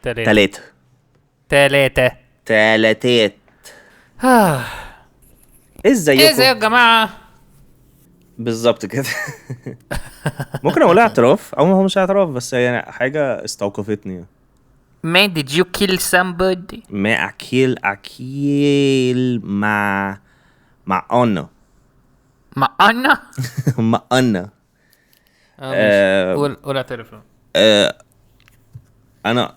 تلاتة. تلاتات. ازيكم؟ ازاي يا جماعة؟ بالظبط كده. ممكن اقول اعتراف او هو مش اعتراف، بس يعني حاجة استوقفتني. Man, did you kill somebody? ما اكيل مع انا. ما انا مع انا. ماشي. قول اعترف. انا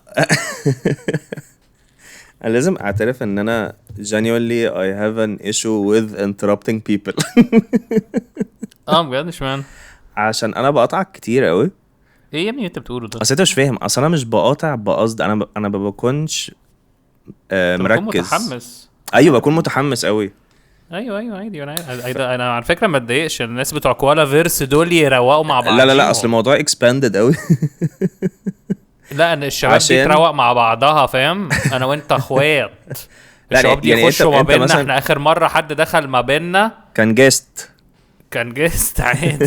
انا لازم اعترف ان انا genuinely I have an issue with interrupting people. بجد اشمعنى؟ عشان انا بقطعك كتير قوي. ايه يا ابني انت بتقوله ده؟ اصل انت مش فاهم، اصل انا مش بقاطع بقصد، انا ما بكونش انت بتكون مركز. متحمس. ايوه بكون متحمس قوي. ايوه عادي. انا على فكره ما اتضايقش. الناس بتوع كوالا فيرس دول يروقوا مع بعض. لا اصل الموضوع expanded قوي. لا ان الشباب دي تروق مع بعضها، فاهم؟ انا وانت اخوات. الشباب دي يخشوا ما بيننا. احنا اخر مره حد دخل ما بيننا كان جيست عادي.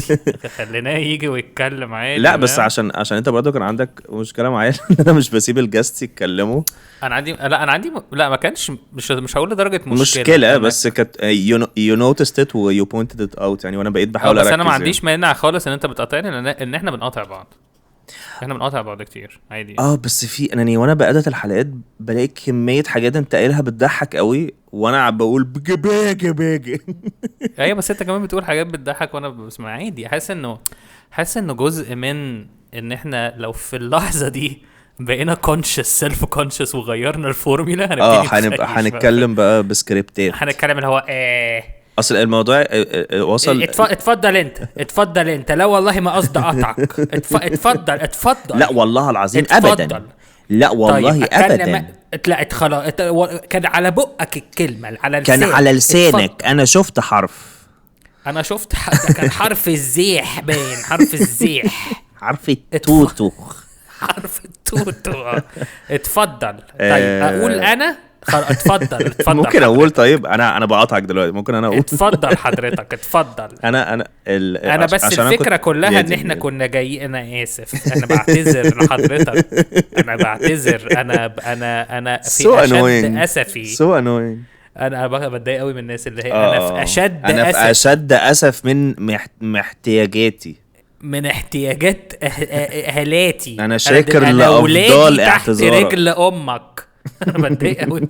خليناه يجي ويتكلم عادي. لا بس عشان انت برضو كان عندك مشكله معايا. انا مش بسيب الجاست يتكلموا. انا عندي ما كانش مش هقول لدرجه مشكله بس كانت you noticed it و you pointed it out يعني، وانا بقيت بحاول اركز. بس انا ما عنديش مانع خالص ان انت بتقاطعني، ان احنا بنقاطع بعض. احنا بنقاطع بعض كتير عادي. بس في انني وانا بقدت الحلقات بلاقي كميه حاجات انت قايلها بتضحك قوي، وانا بقول باجي. ايوه بس انت كمان بتقول حاجات بتضحك وانا بسمع عادي. حاسس انه جزء من ان احنا لو في اللحظه دي بقينا كونشس سيلف كونشس وغيرنا الفورمولا هنبقى هنتكلم بقى بسكريبتات. هنتكلم اللي هو اصل الموضوع وصل. اتفضل انت. لا والله ما قصدي اقطعك. اتفضل. لا والله العظيم ابدا. لا والله طيب ابدا. لا خلاص. كان على بقك الكلمه، على لسانك. كان على لسانك. انا شفت حرف. كان حرف الزيح باين. حرف الزيح. حرف التوتو. حرف التوتو. اتفضل. طيب اقول انا اتفضل. ممكن اقول. طيب انا بقاطعك دلوقتي. ممكن انا اقول اتفضل حضرتك. اتفضل. انا بس الفكره كلها ان احنا كنا جاي. انا اسف. انا بعتذر لحضرتك. انا في اشد اسفي. انا بتضايق قوي من الناس اللي هي انا في اشد اسف من احتياجاتي، من احتياجات اهلاتي. انا شاكر لافضال اعتذارك. تحت رجل امك. انا بتضايق قوي.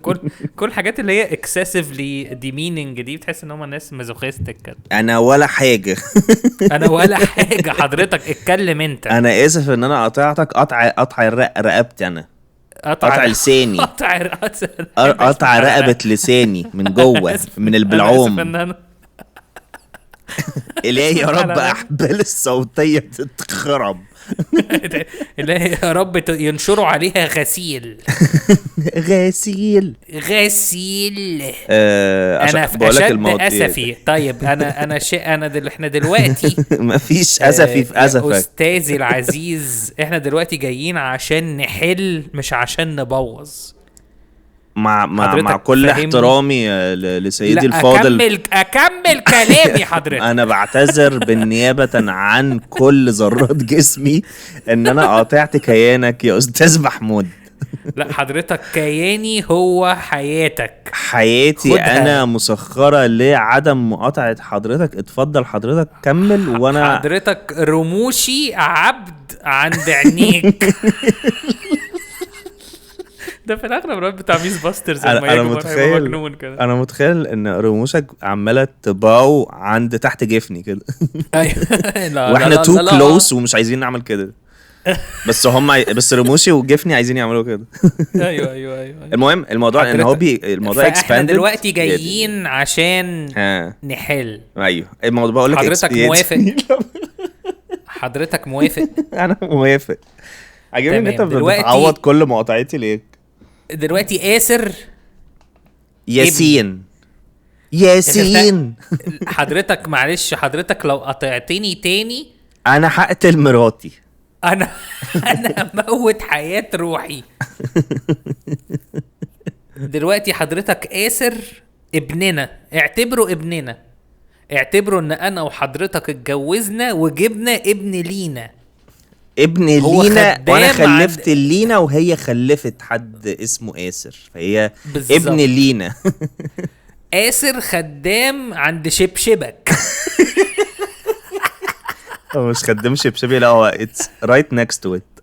كل حاجات اللي هي اكسسيفلي ديمينينج دي بتحس ان هم ناس مازوخيستك كده. انا ولا حاجه. حضرتك اتكلم انت. انا اسف ان انا قطعتك. قطع رقبتي. انا قطع لساني. قطع رقبه لساني من جوه من البلعوم. إلهي يا رب أحبال الصوتية تتخرب. إلهي يا رب ينشروا عليها غسيل. أنا في أشد أسفي. طيب أنا إحنا دلوقتي مفيش أسفي في أسفك أستاذي العزيز. إحنا دلوقتي جايين عشان نحل مش عشان نبوظ. مع كل احترامي لسيدي الفاضل. أكمل كلامي حضرتك. أنا بعتذر بالنيابة عن كل ذرات جسمي إن أنا قاطعت كيانك يا أستاذ محمود. لا حضرتك كياني هو حياتك. حياتي خدها. أنا مسخرة لعدم مقاطعة حضرتك. اتفضل حضرتك كمل. وأنا حضرتك رموشي عبد عند عينيك. ده في الاغلب بتاع ميس باسترز. انا متخيل ان رموشك عماله تباو عند تحت جفني كده. ايوه. واحنا تو كلوز ومش عايزين نعمل كده. بس رموشي وجفني عايزين يعملوا كده. ايوه. المهم الموضوع ان هو الموضوع expanded. احنا دلوقتي جايين عشان نحل. ايوه الموضوع بقول لك حضرتك موافق. انا موافق. عجبني ان انت بتعوض كل مقاطعتي ليك دلوقتي. ياسين حضرتك معلش. حضرتك لو قطعتني تاني انا هقتل مراتي. انا هموت حياة روحي. دلوقتي حضرتك ابننا. اعتبره ان انا وحضرتك اتجوزنا وجبنا ابن لينا. ابن هو لينا خدام وانا خلفت لينا وهي خلفت حد اسمه آسر، فهي بالظبط. ابن لينا. آسر خدام عند شبشبك. هو مش خدام شبشبي، لا هو it's right next to it.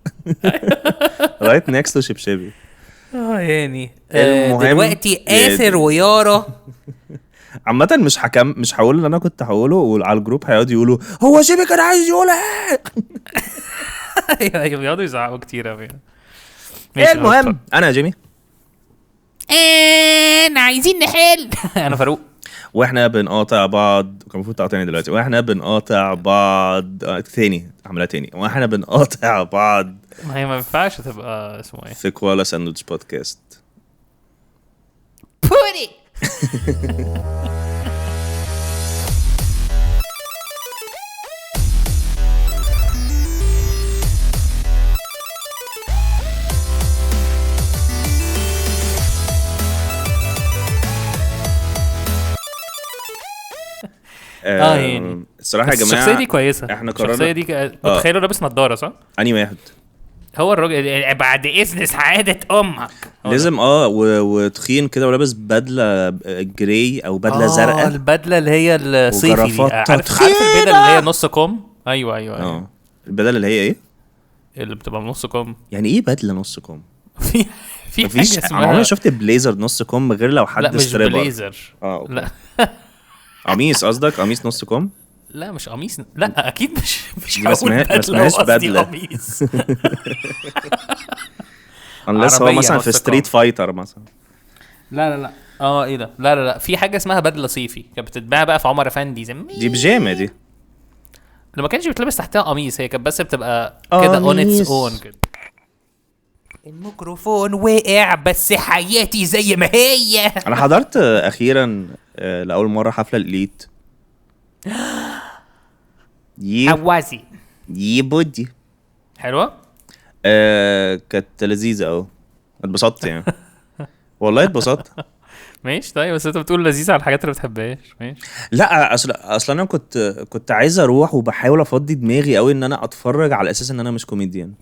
right next to شبشبي. يعني المهم دلوقتي آسر ويارا. عامة مش هقول اللي انا كنت هقوله، وعلى الجروب هيقعدوا يقولوا هو شبي كان عايز يقول ايه. ايوه بيقعدوا يزعقوا كتير قوي. المهم انا جيمي، انا عايزين نحل. انا فاروق، واحنا بنقاطع بعض. كان المفروض تقاطعني دلوقتي. واحنا بنقاطع بعض تاني، عملها تاني. واحنا بنقاطع بعض. ما هي ما ينفعش تبقى اسمه ايه في كوالا ساندويتش بودكاست. بوري. يعني الصراحه يا جماعه الشخصيه دي كويسه. احنا قررنا الشخصيه دي متخيله لابس نضاره صح؟ اني واحد هو الراجل بعد اذن سعاده امك لازم وتخين كده ولابس بدله جراي او بدله زرقاء. البدله اللي هي الصيفي دي، عارف البدله اللي هي نص كم. ايوه البدله اللي هي ايه اللي بتبقى نص كم. يعني ايه بدله نص كم؟ في حاجه اسمها، انا شفت بليزر نص كم غير لو حد ستريبر. لا مش بليزر. لا قميص قصدك؟ قميص نص كم؟ لا مش قميص، لا اكيد مش ما اسمهاش بدله. قميص. unless هو مثلا في ستريت فايتر مثلا. لا ايه ده؟ لا في حاجه اسمها بدله صيفي كانت بتتباع بقى في عمر افندي زمان. دي بيجامه دي، لما كانش بتلبس تحتها قميص، هي كانت بس بتبقى كده اون اتس اون كده. الميكروفون وقع بس حياتي زي ما هي. انا حضرت اخيرا لاول مره حفله الإليت. حوازي بودي حلوه. كانت لذيذه قوي، اتبسطت يعني. والله اتبسطت. ماشي طيب، بس انت بتقول لذيذه على الحاجات اللي بتحبهاش. ماشي. لا اصل انا كنت عايز اروح وبحاول افضي دماغي قوي ان انا اتفرج على اساس ان انا مش كوميديان.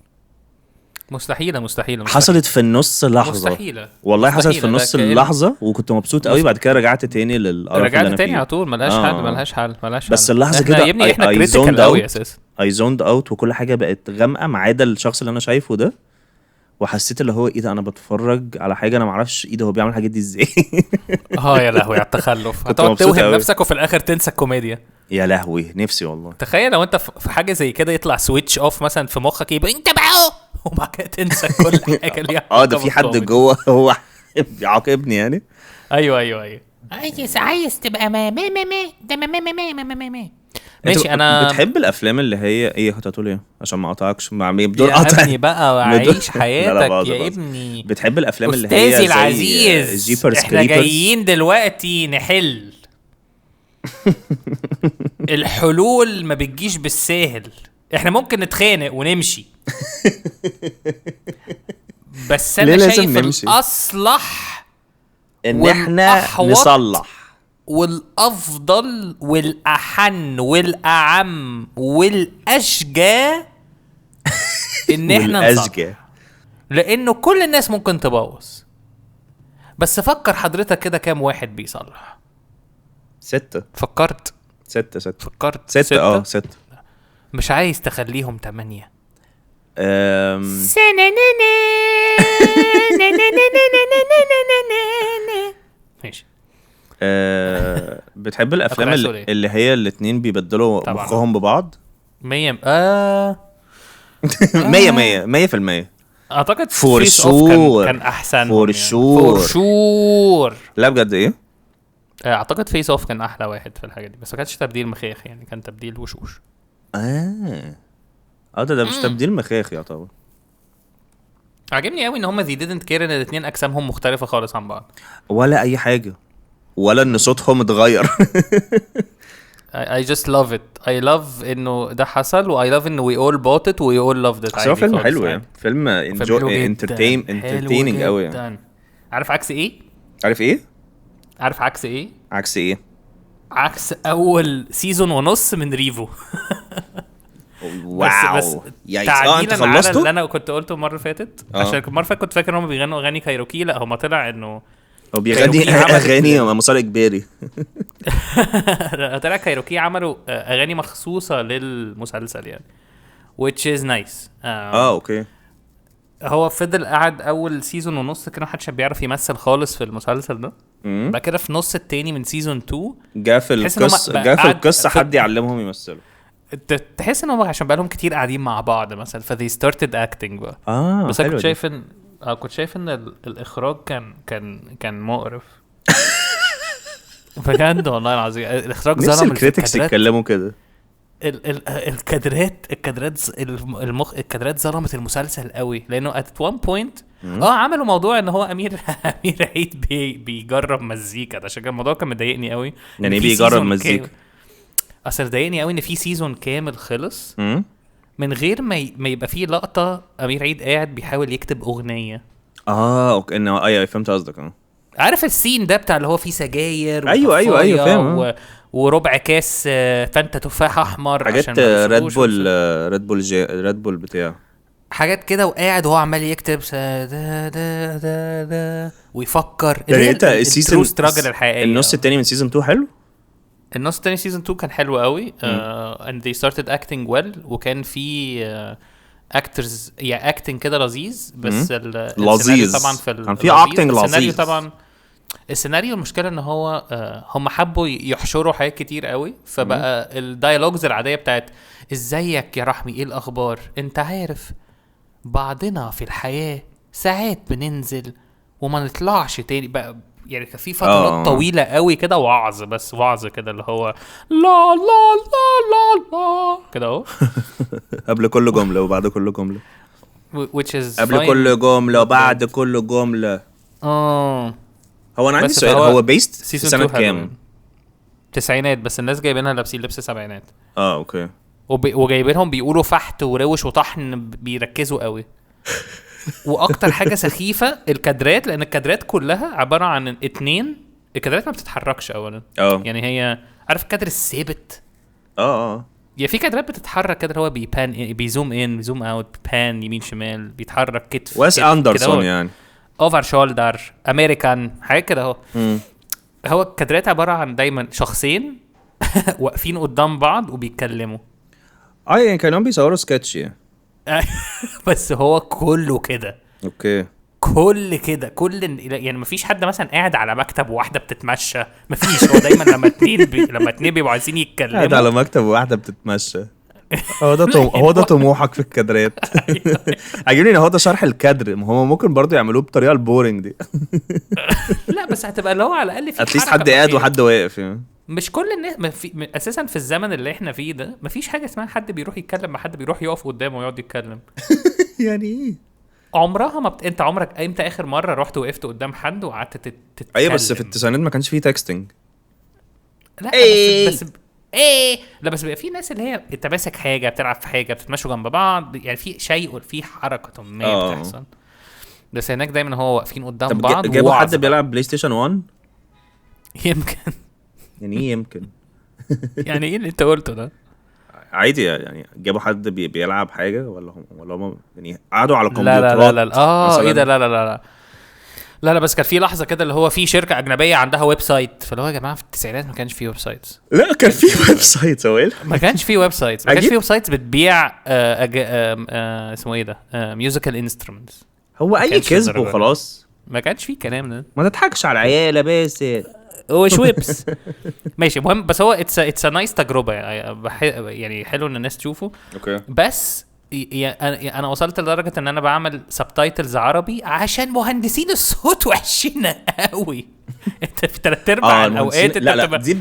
مستحيله حصلت في النص لحظه. مستحيله والله حصلت في النص اللحظه وكنت مبسوط قوي. بعد كده رجعت تاني رجعت تاني على طول. ملهاش حل. بس اللحظه كده يا ابني احنا كريتيكال قوي اساسا. اي زوند اوت وكل حاجه بقت غامقه ما عدا الشخص اللي انا شايفه ده. وحسيت اللي هو ايه ده، انا بتفرج على حاجه انا ما اعرفش ايه ده، هو بيعمل الحاجات دي ازاي. يا لهوي على التخلف. هتقعد توهم نفسك وفي الاخر تنسى الكوميديا. يا لهوي نفسي والله. تخيل لو انت في حاجه زي كده يطلع سويتش اوف مثلا في مخك، يبقى انت بقى وبعد كده تنسى كل حاجه ليها. ده في حد جوه هو بيعاقبني يعني. ايوه عايز تبقى ماشي. انا بتحب الافلام اللي هي ايه؟ هتقول ايه عشان ما اقطعكش بدون قطع يا ابني بقى وعيش حياتك يا ابني. بتحب الافلام اللي هي استاذي العزيز جيبرز احنا جايين دلوقتي نحل. الحلول ما بتجيش بالساهل. احنا ممكن نتخانق ونمشي، بس انا شايف الاصلح ان احنا نصلح، والافضل والاحن والاعم والاشجى ان احنا نصلح. لانه كل الناس ممكن تبوظ، بس فكر حضرتك كده كام واحد بيصلح؟ 6. فكرت 6 فكرت 6 مش عايز تخليهم 8. ماشي. بتحب الافلام اللي هي الاتنين بيبدلوا مخهم ببعض؟ 100 100%. اعتقد فور شور كان احسن. فور شور. لا بجد ايه؟ اعتقد فيس اوف كان احلى واحد في الحاجه دي، بس ما كانش تبديل مخيخ يعني، كان تبديل وشوش. ده مش تبديل مخيخ يعتبر. عجبني قوي ان هم they didn't care ان الاثنين اجسامهم مختلفه خالص عن بعض ولا اي حاجه، ولا ان صوتهم اتغير. I just love it. I love انه ده حصل، و I love انه we all bought it و we all loved it. فيلم حلو يعني. فيلم entertaining قوي يعني. عارف عكس ايه؟ عارف عكس ايه؟ عكس اول سيزون ونص من ريفو. واو يا تعديلا على اللي انا كنت قلته المره اللي فاتت. عشان المره اللي فاتت كنت فاكر انهم بيغنوا اغاني كايروكي، لا هم طلع انه هو بيغني اغاني مسار اجباري. طلع كايروكي عملوا اغاني مخصوصه للمسلسل يعني which is nice. اوكي. هو فضل قاعد اول سيزون ونص كده محدش بيعرف يمثل خالص في المسلسل ده. بعد كده في نص التاني من سيزون 2 جا في القصه حد يعلمهم يمثلوا. تحس انهم عشان بقالهم كتير قاعدين مع بعض مثلا فدي started acting بقى. بس كنت شايف ان الاخراج كان مقرف. بجد والله العظيم الاخراج ظلم. الكريتكس يتكلموا كده. الكادرات ظلمت المسلسل قوي لانه at one point عملوا موضوع ان هو امير عيد بيجرب مزيكا ده. عشان الموضوع كان مضايقني قوي يعني بيجرب مزيكا. اصل ضايقني قوي ان في سيزون كامل خلص من غير ما يبقى فيه لقطه امير عيد قاعد بيحاول يكتب اغنيه. اوكي انه ايوه فهمت قصدك. عارف السين ده بتاع اللي هو فيه سجاير ايوه فاهم. وربع كاس فانتا تفاح احمر حاجات ريد بول بتاع حاجات كده وقاعد وهو عمال يكتب دا ويفكر. يعني انت السيزون الحقيقي النص التاني من سيزون 2 حلو. النص التاني سيزون 2 كان حلو قوي. and they started acting well وكان في actors يا acting كده لذيذ. بس لذيذ طبعا كان في acting لذيذ طبعا. السيناريو المشكله ان هو هم حبوا يحشروا حاجات كتير قوي فبقى الدايلوجز العاديه بتاعت ازيك يا رحمي ايه الاخبار انت عارف بعضنا في الحياه ساعات بننزل وما نطلعش تاني بقى. يعني كان في فترات طويله قوي كده وعظ بس وعظ كده اللي هو لا لا لا لا لا كده اهو قبل كل جمله وبعد كل جمله which is قبل كل جمله وبعد كل جمله. هو انا عندي سؤال. هو بيست في سنه كام؟ تسعينات بس الناس جايبينها لابسين لبس سبعينات. اوكي. وجايبينهم بيقولوا فحت وروش وطحن بيركزوا قوي. واكتر حاجه سخيفه الكادرات لان الكادرات كلها عباره عن اتنين. الكادرات ما بتتحركش اولا. يعني هي عارف الكادر الثابت. يا في كادرات بتتحرك كده هو بيبان بيزوم ان بيزوم اوت بان يمين شمال بيتحرك كتف ويس اندرسون يعني اوفر شولدر امريكان حاجه كده اهو. هو الكادرات عباره عن دايما شخصين واقفين قدام بعض وبيتكلموا. يعني كانوا بيصوروا سكتش يعني. بس هو كله كده. اوكي. كل يعني مفيش حد مثلا قاعد على مكتب وواحده بتتمشى. مفيش. هو دايما لما اتنين بيبقوا عايزين يتكلموا قاعد على مكتب وواحده بتتمشى. هو ده طموحك في الكادرات. عجبني ان هو ده شرح الكادر. ما هو ممكن برضو يعملوه بطريقه البورينج دي. لا بس هتبقى اللي هو على الاقل في اتليست حد قاعد وحد واقف يعني. مش كل الناس اساسا في الزمن اللي احنا فيه ده مفيش حاجه اسمها حد بيروح يتكلم مع حد بيروح يقف قدامه ويقعد يتكلم. يعني ايه عمرها ما انت عمرك امتى اخر مره رحت وقفت قدام حد وقعدت تتكلم؟ ايوه بس في التسعينات ما كانش فيه تكستنج. لا بس لا بس بيبقى في ناس اللي هي انت ماسك حاجه بتلعب في حاجه بتتمشوا جنب بعض يعني في شيء في حركه ما بتحصل. بس هناك دايما هو واقفين قدام بعض. جابوا حد بيلعب بلاي ستيشن 1 يمكن. يعني ايه يمكن؟ يعني ايه اللي انت قلته ده؟ عادي يعني جابوا حد بيلعب حاجه ولا هم يعني قعدوا على كمبيوترات. لا ايه ده لا بس كان في لحظه كده اللي هو في شركه اجنبيه عندها ويب سايت. فاللي هو يا جماعه في التسعينات ما كانش في ويب سايتس. لا كان في ويب سايت. هو ما كانش في ويب سايتس. ما كانش في ويب سايتس بتبيع اسمه ايه ده ميوزيكال انسترومنتس. هو اي كذب وخلاص. ما كانش في كلام ده. ما تضحكش على العيال بس هو شويبس. ماشي مهم. بس هو اتس نايس تجربه يعني حلو ان الناس تشوفه. اوكي. بس انا وصلت لدرجه ان انا بعمل سبتايتلز عربي عشان مهندسين الصوت وحشين قوي. انت في 3/4 الاوقات لا دي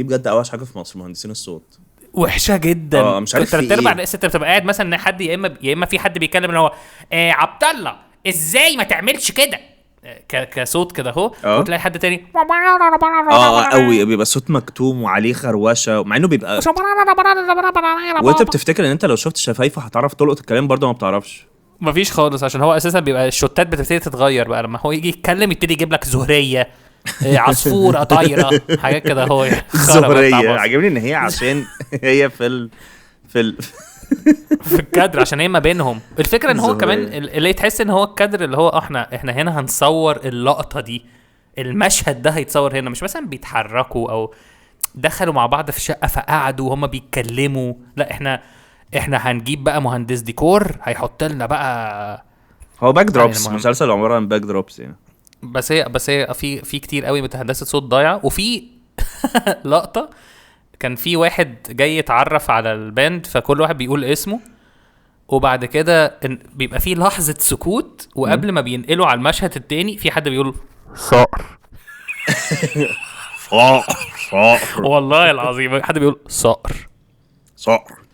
بجد اوحش حاجه في مصر مهندسين الصوت. وحشه جدا. مش عارف 3/4 الناس انت بتبقى قاعد مثلا حد يا اما في حد بيتكلم اللي هو عبد الله ازاي ما تعملش كده كصوت كده اهو. وتلاقي حد تاني قوي بيبقى صوت مكتوم وعليه خروشه مع انه بيبقى وانت بتفتكر ان انت لو شفت شفايفه هتعرف تلقط الكلام برضه ما بتعرفش. مفيش خالص عشان هو اساسا بيبقى الشوتات بتبتدي تتغير بقى لما هو يجي يتكلم يبتدي يجيب لك زهريه عصفوره طايره حاجات كده. هو زهريه عجبني ان هي عشان هي في في الكادر عشان هي ما بينهم. الفكره ان هو كمان اللي تحس ان هو الكادر اللي هو احنا هنا هنصور اللقطه دي، المشهد ده هيتصور هنا، مش مثلا بيتحركوا او دخلوا مع بعض في شقه فقعدوا وهم بيتكلموا. لا احنا هنجيب بقى مهندس ديكور هيحط لنا بقى. هو باك دروبس، مسلسل عباره عن باك دروبس يعني. بس هي في كتير قوي متهندسه صوت ضايعه. وفي لقطه كان في واحد جاي يتعرف على الباند، فكل واحد بيقول اسمه، وبعد كده بيبقى في لحظه سكوت، وقبل ما بينقلوا على المشهد التاني في حد بيقول صقر. والله العظيم حد بيقول صقر.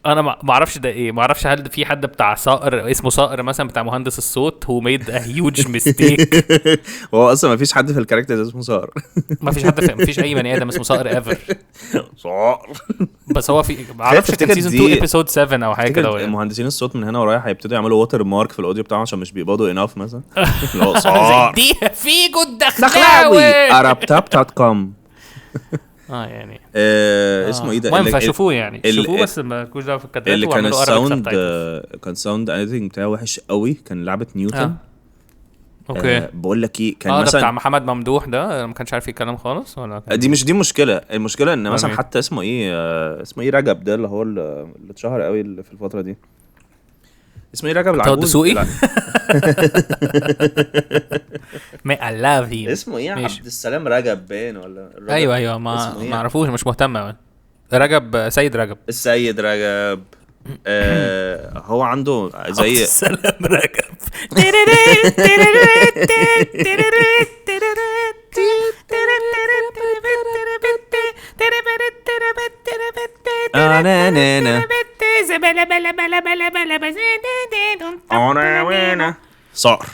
انا ما اعرفش ده ايه، ما اعرفش هل في حد بتاع صقر اسمه صقر مثلا بتاع مهندس الصوت هو ميد ا هيوج ميستيك. هو اصلا ما فيش حد في الكاركتر اسمه صقر. ما فيش اي بني ادم اسمه صقر ايفر. صقر. بس هو في ما اعرفش كان سيزون 2 ابيسود 7 او حاجه كده. مهندسين الصوت من هنا ورايح هيبتدوا يعملوا ووتر مارك في الاوديو بتاعهم عشان مش بيقبضوا اناف مثلا. لا صقر دي فيجو الدخلاوي arabtap.com. يعني اسمه ايه ده ما ينفع شوفوه يعني شوفوه بس ما تكونش دعوه في الكادرات. اللي كان الساوند كان ساوند اديتنج بتاعه وحش قوي، كان لعبه نيوتن. اوكي بقول لك ايه، كان مثلا بتاع محمد ممدوح ده ما كانش عارف يتكلم خالص ولا كان دي مش دي مشكله. المشكله ان مثلا حتى اسمه ايه رجب ده اللي هو اللي اتشهر قوي في الفتره دي. اسمه ايه رجب العجوز دسوقي. ما الله اسمه ايه عبد السلام رجب باين ولا ايوه ما اعرفوش مش مهتم قوي. رجب سيد رجب السيد رجب. هو عنده زي السلام رجب. انا صقر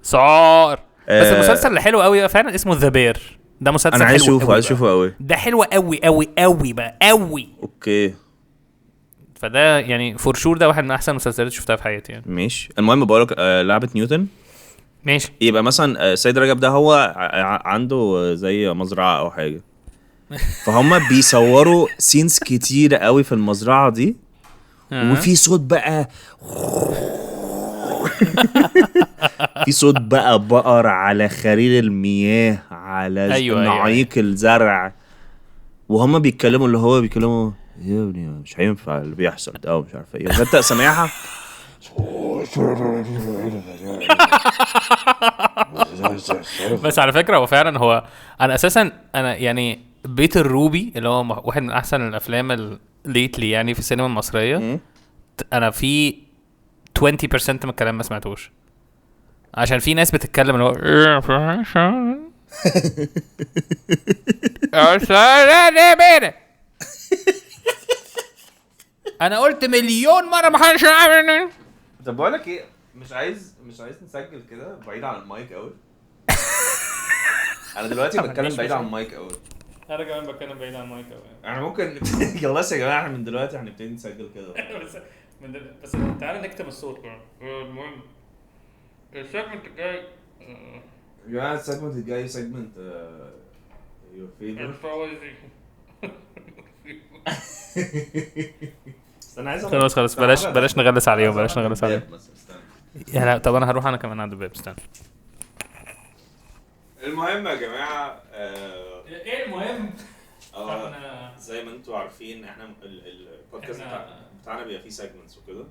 صقر. بس المسلسل اللي حلو قوي فعلا اسمه ذا بير. ده مسلسل انا عايز حلو اشوفه قوي. ده حلو قوي بقى قوي. اوكي فده يعني فور شور ده واحد من احسن المسلسلات شفتها في حياتي يعني. ماشي. المهم بقولك لعبه نيوتن. ماشي. يبقى مثلا سيد رجب ده هو عنده زي مزرعه او حاجه، فهم بيصوروا سينز كتير قوي في المزرعه دي. وفي صوت بقى في صوت بقى بقر على خرير المياه على نعيق الزرع، وهم بيتكلموا اللي هو بيتكلموا يا ابني مش هينفع اللي بيحصل ده ومش عارف ايه. فانت سامعها بس على فكره هو فعلا هو انا اساسا يعني بيت الروبي اللي هو واحد من احسن الافلام ليتلي يعني في السينما المصريه. انا في 20% من الكلام ما سمعتوش عشان في ناس بتتكلم اللي هو انا قلت مليون مره ما حدش عارف. طب بقول لك ايه، مش عايز نسجل كده بعيد عن المايك قوي. انا دلوقتي بتكلم بعيد عن المايك قوي. انا كمان بتكلم بعيد عن المايك قوي. احنا ممكن يلا يا جماعه من دلوقتي هنبتدي نسجل كده. بس تعالى نكتب الصوت كمان. المهم السيجمنت الجاي يا جماعه السيجمنت الجاي سيجمنت يور فيفورت. خلاص بلاش نغلس عليهم يعني. طب انا هروح انا كمان عند الباب. استنى. المهم يا جماعه ايه المهم زي ما انتوا عارفين احنا البودكاست بتاعنا بيبقى فيه سيجمنتس وكده.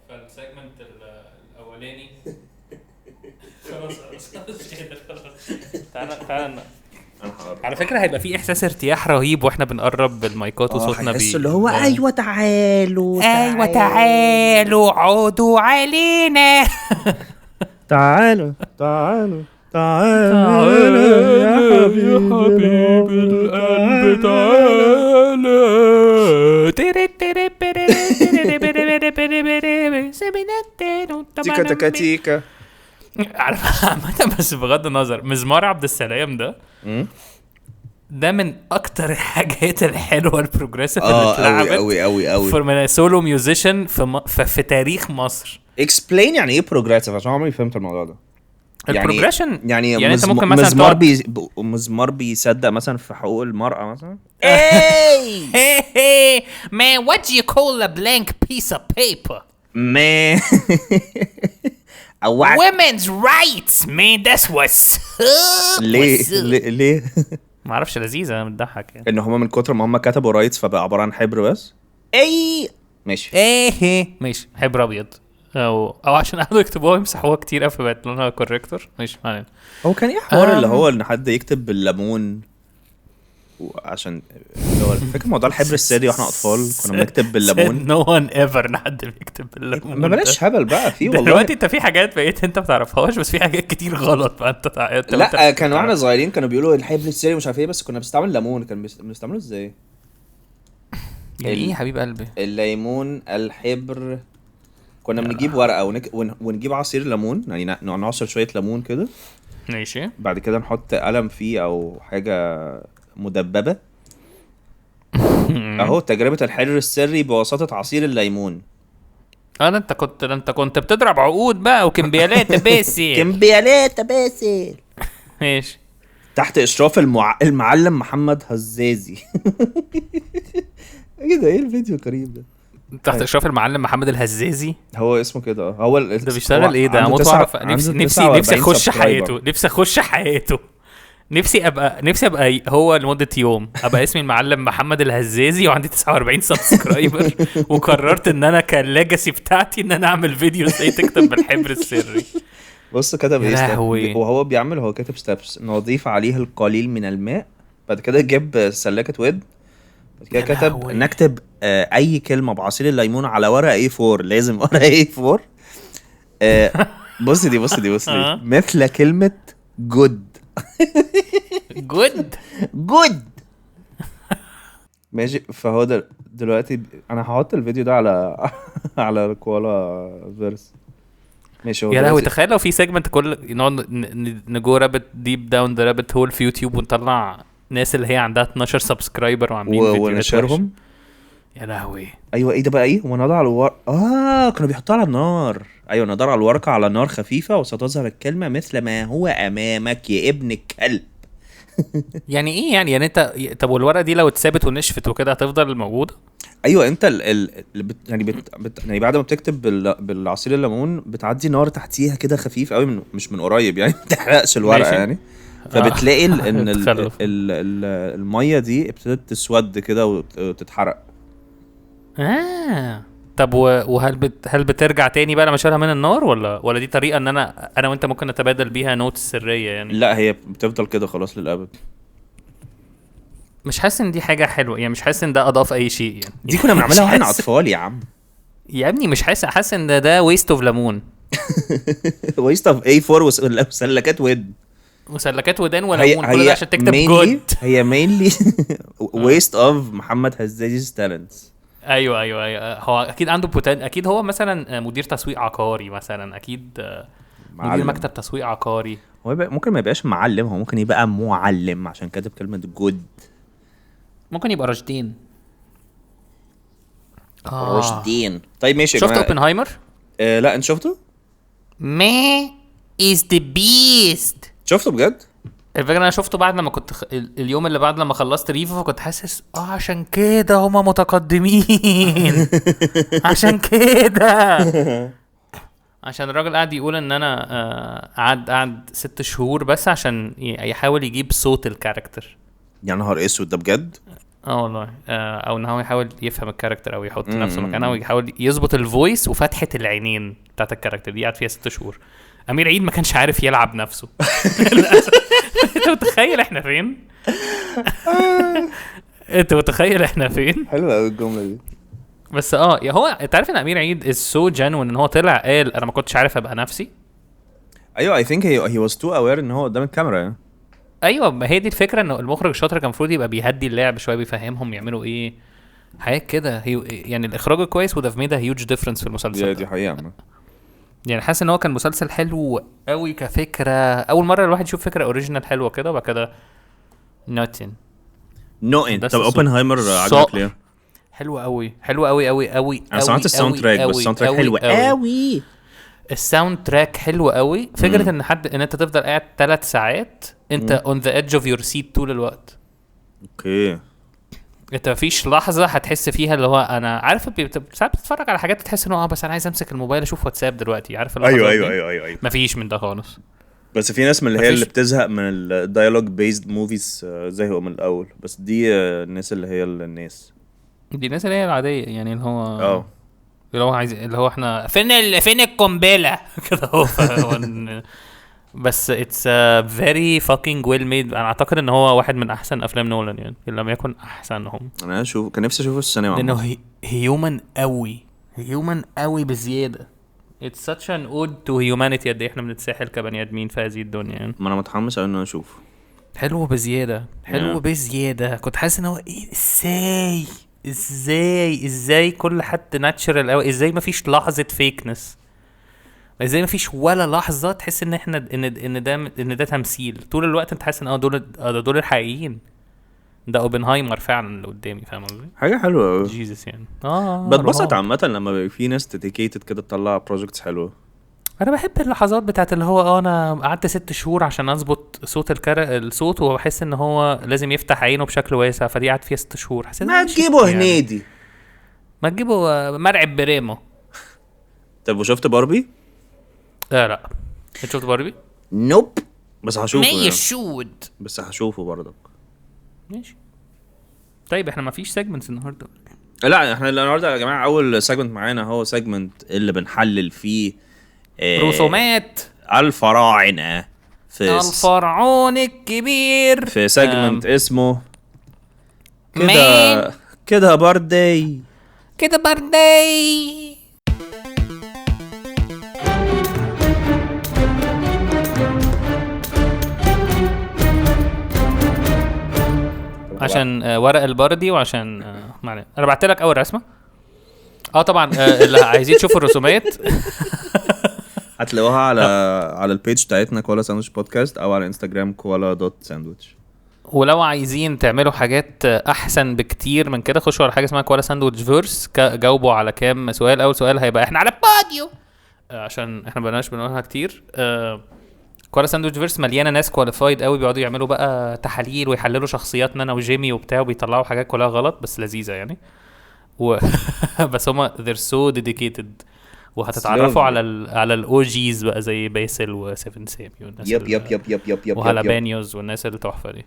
فالسيجمنت الاولاني خلاص تعالى على فكره هيبقى في احساس ارتياح رهيب واحنا بنقرب المايكات وصوتنا بيه اللي هو ايوه تعالوا عودوا علينا. تعالوا يا حبيب القلب تعالى تيكا. عامة بس بغض النظر مزمار عبد السلام ده من اكتر الحاجات الحلوه البروجريسيف اللي اتلعبت قوي فور سولو ميوزيشن في تاريخ مصر. اكسبلين يعني ايه بروجريسيف عشان عمري فهمت الموضوع ده. البروجريشن يعني انت ممكن مثلا مزمار بيصدق مثلا في حقوق المرأة مثلا. hey man, what do you call a blank piece of paper man? women's rights man, that's what's up. ليه ما اعرفش، لذيذه بتضحك يعني. ان هم من كتر ما هم كتبوا رايتس فبقى عباره عن حبر بس. ماشي ماشي حبر ابيض او عشان قعدوا يكتبوها يمسحوها كتير قوي بقت لونها كوريكتور. ماشي معلش. هو كان ايه حوار اللي هو ان حد يكتب بالليمون عشان اللي هو فاكر موضوع الحبر السادي واحنا اطفال كنا بنكتب بالليمون. نو وان ايفر حد بيكتب بالليمون. ما بلاش هبل بقى في والله. دلوقتي انت في حاجات بقيت انت ما تعرفش بس في حاجات كتير غلط بقى انت لا كانوا واحنا صغيرين كانوا بيقولوا الحبر السادي مش عارف ايه بس كنا بنستعمل ليمون. كان بنستعمله ازاي يعني ايه يا حبيب قلبي؟ الليمون الحبر كنا بنجيب ورقه ونجيب عصير ليمون يعني نعصر شويه ليمون كده. ماشي. بعد كده نحط قلم فيه او حاجه مدببه. اهو تجربه الحبر السري بواسطه عصير الليمون. انت كنت بتضرب عقود بقى وكمبيالات باسل. كمبيالات باسل. ماشي. تحت اشراف المعلم محمد هزازي. ايه الفيديو القريب ده؟ تحت اشراف المعلم محمد الهزازي. هو اسمه كده. هو ده بيشتغل ايه ده؟ اموت واعرف. نفسي اخش حياته. نفسي ابقى هو لمده يوم ابقى اسمي المعلم محمد الهزازي وعندي 49 سبسكرايبر وقررت ان انا كان ليجاسي بتاعتي ان انا اعمل فيديو ازاي تكتب بالحبر السري. بص كتب ايه وهو بيعمل. هو كاتب ستابس نضيف عليه القليل من الماء. بعد كده جاب سلكة ود. بعد كده كتب نكتب اي كلمة بعصير الليمون على ورقة A4. لازم ورقة A4. بص دي مثل كلمة جود. جود ماشي. فهو دلوقتي انا هحط الفيديو ده على الكوالا فيرس. ماشي. يا لهوي تخيل لو في سيجمنت كل نقعد نجو رابت ديب داون ذا رابت هول في يوتيوب ونطلع ناس اللي هي عندها 12 سبسكرايبر وعاملين فيديوهات ونشرهم. يا لهوي. ايوه ايه ده بقى؟ ايه ونضع على كانوا بيحطوها على النار. ايوه نضع على الورقه على نار خفيفه وستظهر الكلمه مثل ما هو امامك يا ابن الكلب. يعني ايه يعني انت طب والورقه دي لو اتثبت ونشفت وكده هتفضل موجوده؟ ايوه انت يعني بعد ما بتكتب بالعصير الليمون بتعدي نار تحتيها كده خفيف قوي مش من قريب يعني ما تحرقش الورقه يعني. فبتلاقي ان الميه دي ابتدت تسود كده وتتحرق. طب هل بترجع تاني بقى لما اشيلها من النار ولا دي طريقه ان انا وانت ممكن نتبادل بيها نوت سريه يعني؟ لا هي بتفضل كده خلاص للابد. مش حاسس ان دي حاجه حلوه يعني. مش حاسس ان ده اضاف اي شيء يعني. دي كنا بنعملها واحنا اطفال يا عم. يا ابني مش حاسس ان ده ويست اوف ليمون. ويست اوف A4 وسلكات ودان وليمون كل ده عشان تكتب جود. هي مينلي ويست اوف محمد هزازي's talents. ايوه هو اكيد عنده اكيد هو مثلا مدير تسويق عقاري مثلا. اكيد مدير مكتب تسويق عقاري. هو ممكن ما يبقاش معلم. هو ممكن يبقى معلم عشان كاتب كلمه جود. ممكن يبقى راشدين. راشدين. طيب ماشي. شفت اوبنهايمر؟ لا انت شفته؟ ما is the beast. شفته بجد؟ الفكرة انا شفته بعد لما كنت اليوم اللي بعد لما خلصت ريفو فكنت حاسس عشان كده هما متقدمين. عشان كده عشان الراجل قاعد يقول ان انا قعد 6 شهور بس عشان يحاول يجيب صوت الكاركتر. يا نهار اسود ده بجد؟ والله او ان هو يحاول يفهم الكاركتر او يحط نفسه مكانه او يحاول يظبط الفويس وفتحة العينين بتاعت الكاركتر دي. قعد فيها 6 شهور. امير عيد ما كانش عارف يلعب نفسه. انت متخيل احنا فين؟ حلوه قوي الجمله دي. بس يا هو انت عارف ان امير عيد is so genuine ان هو طلع قال انا ما كنتش عارف ابقى نفسي. ايوه I think he was too aware ان هو قدام الكاميرا يعني. ايوه ما هي دي الفكره انه المخرج الشاطر كان المفروض يبقى بيهدي اللعب شويه بيفهمهم يعملوا ايه حاجات كده. يعني الاخراج الكويس would have made a huge difference في المسلسل. دي حقيقه يعني حاسس ان هو كان مسلسل حلو قوي كفكره. اول مره الواحد يشوف فكره اوريجينال حلوه كده وبعد كده نوتين. طب اوبنهايمر عجبك ليه؟ حلو قوي. انا سمعت الساوند تراك بس الساوند تراك حلو قوي. الساوند تراك حلو قوي. فكره ان انت تفضل قاعد 3 ساعات انت on the edge of your seat طول الوقت. اوكي. انت مفيش لحظه هتحس فيها اللي هو انا عارف ساعات بتتفرج على حاجات تحس انه بس انا عايز امسك الموبايل اشوف واتساب دلوقتي، عارف ايوه. مفيش من ده خالص. بس في ناس من اللي هي اللي بتزهق من الديالوج بيزد موفيز زهقوا من الاول. بس دي الناس اللي هي الناس دي الناس اللي هي العاديه يعني اللي هو اللي هو عايز اللي هو احنا فين القنبله كده هو بس it's very fucking well made. انا اعتقد ان هو واحد من احسن افلام نولان يعني ان لم يكن احسنهم. انا كان نفسي اشوفه السينما لانه هيومن قوي بزياده. it's such an ode to humanity قد احنا بنتساحل كبني ادمين في هذه الدنيا يعني. ما انا متحمس ان انا اشوفه. حلو بزياده كنت حاسس ان هو ازاي كل حد ناتشرال قوي. ازاي ما فيش لحظه فيكنس. ازاي ما فيش ولا لحظه تحس ان احنا ان ده تمثيل طول الوقت. انت حاسس ان دول الحقيقيين. ده اوبنهايمر فعلا اللي قدامي. فاهم قصدي؟ حاجه حلوه قوي. جيزس يعني بتبسط عامه لما بيبقى في ناس ديديكيتد كده تطلع بروجكتس حلوه. انا بحب اللحظات بتاعت اللي هو انا قعدت 6 شهور عشان اظبط صوت الصوت وبحس ان هو لازم يفتح عينه بشكل واسع. فدي قعدت فيها 6 شهور. حسيت ما تجيبه هنيدي يعني. ما تجيبه مرعب بريمو. طب وشفت باربي؟ لا انت شفت باربي؟ نوب. بس هشوفه يعني. شود بس هشوفه برضك. ماشي. طيب احنا ما فيش سيجمنتس النهارده. لا احنا النهارده يا جماعه اول سيجمنت معانا هو سيجمنت اللي بنحلل فيه رسومات الفراعنه في الفرعون الكبير في سيجمنت اسمه كده بردي. عشان ورق البردي وعشان معنى انا بعت لك اول رسمه. طبعا اللي عايزين تشوفوا الرسومات هتلاقوها على البيج بتاعتنا كولا ساندويتش بودكاست او على انستغرام koala.sandwich. ولو عايزين تعملوا حاجات احسن بكتير من كده خشوا على حاجه اسمها كولا ساندويتش فيرس. جاوبوا على كام سؤال. اول سؤال هيبقى احنا على باديو عشان احنا بنقولها كتير. كولا ساندويتش فيرس مليانه ناس كواليفايد قوي بيقعدوا يعملوا بقى تحاليل ويحللوا شخصياتنا انا وجيمي وبتاع وبيطلعوا حاجات كلها غلط بس لذيذه يعني. بس هما they're so dedicated. وهتتعرفوا على الاو جيز بقى زي باسل وسيفن سامي والناس يب وهالابانيوز والناس اللي تحفه دي.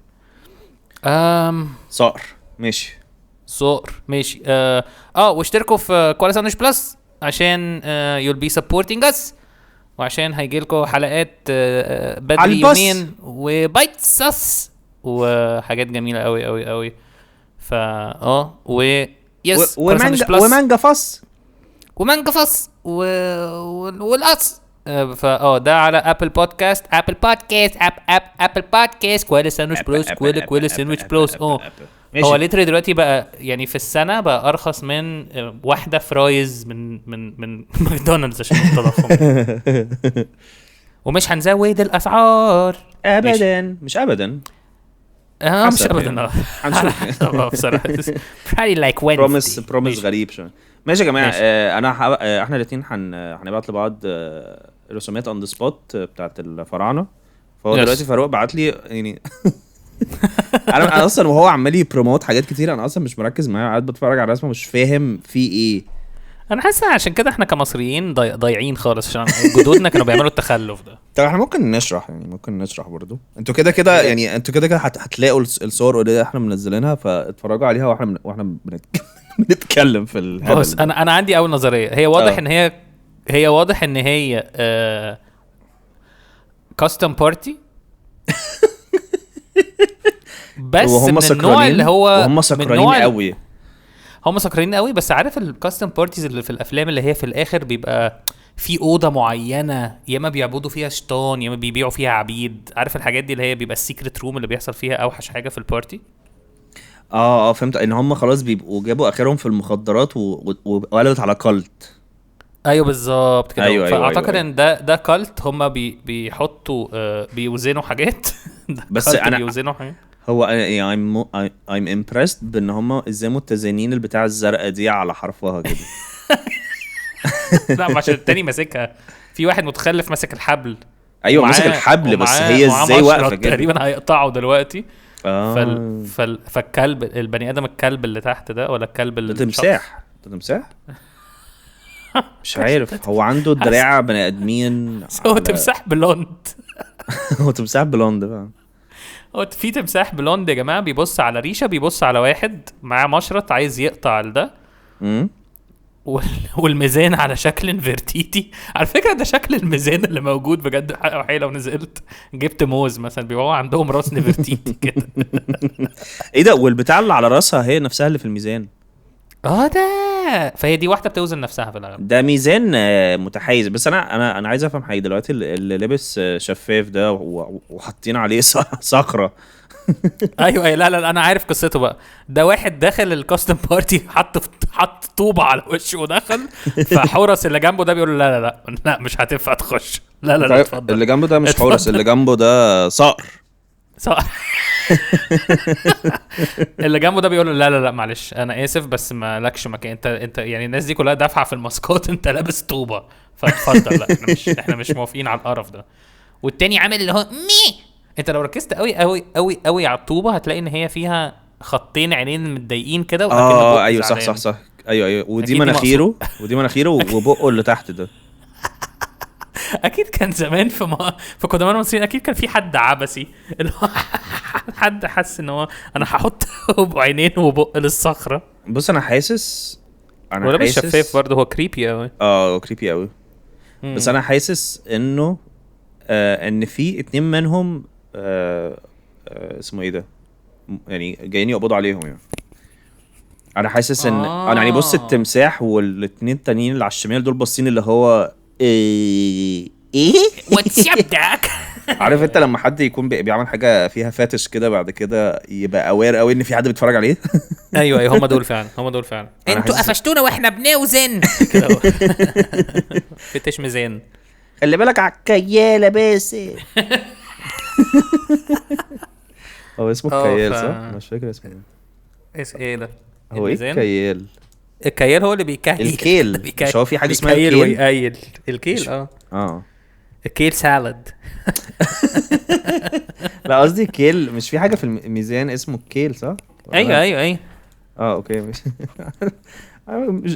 صقر ماشي واشتركوا في كولا ساندويتش بلس عشان you'll be supporting us وعشان هيجيلكوا حلقات بدري يومين وبايتس وحاجات جميله قوي قوي قوي. يس ومانجا فص والقص. ده على ابل بودكاست كويل ساندويتش بلس كويل ساندويتش بلس. هو ليتري دلوقتي بقى يعني في السنه بقى ارخص من واحده فرايز من ماكدونالدز عشان التضخم. ومش هنزود الاسعار ابدا. مش ابدا هنشوف بصراحه probably like Wednesday. promise غريب شويه. ماشي يا جماعه. احنا الاثنين هنبعت لبعض رسومات on the spot بتاعت الفراعنه. فهو دلوقتي فاروق بعت لي يعني انا اصلا وهو عمال يبروموت حاجات كتير انا اصلا مش مركز معاه قاعد بتفرج على الرسمه مش فاهم في ايه. انا حاسس عشان كده احنا كمصريين ضايعين خالص عشان جدودنا كانوا بيعملوا التخلف ده. طب احنا ممكن نشرح برضو. انتوا كده يعني انتوا كده هتلاقوا الصور اللي احنا منزلينها فاتفرجوا عليها واحنا بنتكلم في الهبل. بص انا عندي اول نظريه. هي واضح ان هي واضح ان هي كاستم بارتي بس من النوع اللي هو هم سكرانين قوي. هم سكرانين قوي. بس عارف الكاستم بارتيز اللي في الافلام اللي هي في الاخر بيبقى في اوضه معينه يا اما بيعبدوا فيها شيطان يا اما بيبيعوا فيها عبيد. عارف الحاجات دي اللي هي بيبقى السيكريت روم اللي بيحصل فيها اوحش حاجه في البارتي. فهمت ان هم خلاص بيبقوا جابوا اخرهم في المخدرات وقلبت على كالت. ايوه بالظبط كده. أيوة فاعتقد ان ده كالت. هم بيحطوا بيوزنوا حاجات بس انا بيوزنوا حاجات. هو I'm impressed بان هم ازاي متزنين البتاع الزرقاء دي على حرفها كده. لا عشان التاني ماسكها، في واحد متخلف ماسك الحبل. ايوه ماسك الحبل، بس هي ازاي واقفه كده؟ تقريبا هيقطعه دلوقتي. آه. فالكلب البني ادم، الكلب اللي تحت ده ولا الكلب ده تمساح، ده تمساح. مش عارف، هو عنده دراع بني ادمين. هو تمساح بلوند. هو تمساح بلوند بقى. هو في تمساح بلوند يا جماعه بيبص على ريشه، بيبص على واحد معاه مشرط عايز يقطع ده، والميزان على شكل انفرتيتي. على فكره ده شكل الميزان اللي موجود بجد. حقيقي لو نزلت جبت موز مثلا بيبقى عندهم راس نفرتيتي كده. ايه ده؟ والبتاع اللي على راسها هي نفسها اللي في الميزان. ده فهي دي واحده بتوزن نفسها في الاغلب. ده ميزان متحيز. بس انا عايز افهم حاجه دلوقتي. اللي لابس شفاف ده وحاطين عليه صخره. ايوه لا انا عارف قصته بقى. ده واحد داخل الكاستم بارتي، حط طوبه على وشه ودخل، فحورس اللي جنبه ده بيقول له لا مش هتنفع تخش. لا اتفضل. اللي جنبه ده مش حورس، اللي جنبه ده صقر. اللي جنبه ده بيقول له لا معلش انا اسف بس ما لكش مكان. انت يعني الناس دي كلها دافعه في الماسكات، انت لابس طوبه فاتفضل. لا احنا مش موافقين على القرف ده. والتاني عامل اللي هو انت لو ركزت قوي على الطوبه هتلاقي ان هي فيها خطين عينين متضايقين كده. ايوه صح. ايوه ودي مناخيره وبقه اللي تحت ده. اكيد كان زمان في قدماء المصريين اكيد كان في حد عبسي اللي هو حد حس ان هو انا هحط عينين وبق للصخره. بص انا حاسس ولا مش شفاف برضه، هو كريبي قوي. كريبي قوي. بس انا حاسس انه ان في 2 منهم اسمه ايه ده، يعني جايين يقبضوا عليهم يعني. انا حاسس ان انا يعني بص التمساح وال2 التانيين اللي على الشمال دول باصين اللي هو ايه واتس اب داك. عارف انت لما حد يكون بيعمل حاجه فيها فاتش كده بعد كده يبقى اوير قوي ان في حد بيتفرج عليه. ايوه هم دول فعلا انتوا قفشتونا واحنا بنوزن كده. فتش ميزان. خلي بالك على الكياله بس. هو اسمه الكيال صح؟ مش فاكر اسمه ايه ده. هو ايه الكيال؟ الكيال هو اللي بيكيل. الكيل مش هو في حاجه اسمها الكيل ويقيل. الكيل الكيل سالاد. لا قصدي كيل، مش في حاجه في الميزان اسمه الكيل صح؟ ايوه اوكي مش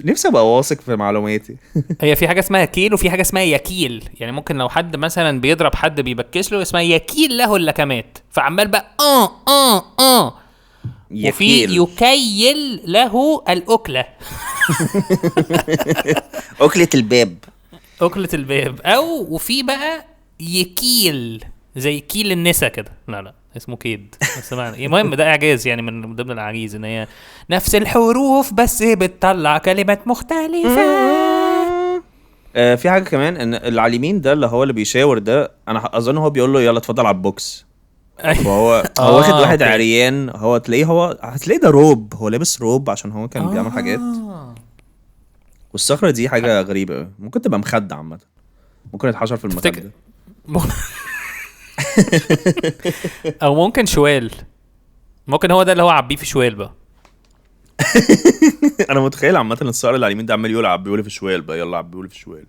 نفسي ابقى واثق في معلوماتي. هي في حاجه اسمها كيل وفي حاجه اسمها يكيل. يعني ممكن لو حد مثلا بيضرب حد بيبكس له اسمها يكيل له اللكمات، فعمال بقى وفي يكيل له الأكلة. أكلة الباب. أو وفي بقى يكيل زي كيل النسا كده. لا اسمه كيد. المهم ده إعجاز يعني من ضمن الأعاجيز إن هي نفس الحروف بس بتطلع كلمات مختلفة. في حاجة كمان ان اللي على اليمين ده اللي هو اللي بيشاور ده، انا اظن هو بيقول له يلا اتفضل على البوكس. هو واخد واحد عريان. هتلاقيه ده روب، هو لابس روب عشان هو كان بيعمل حاجات. والصخرة دي حاجة غريبة، ممكن تبقى مخدة عامة، ممكن يتحشر في المخدة. او ممكن شوال، ممكن هو ده اللي هو عبيه في شوال بقى. انا متخيل عامة الصقر اللي على اليمين ده عمال يقول عبيولي في شوال بقى، يلا عبيولي في شوال.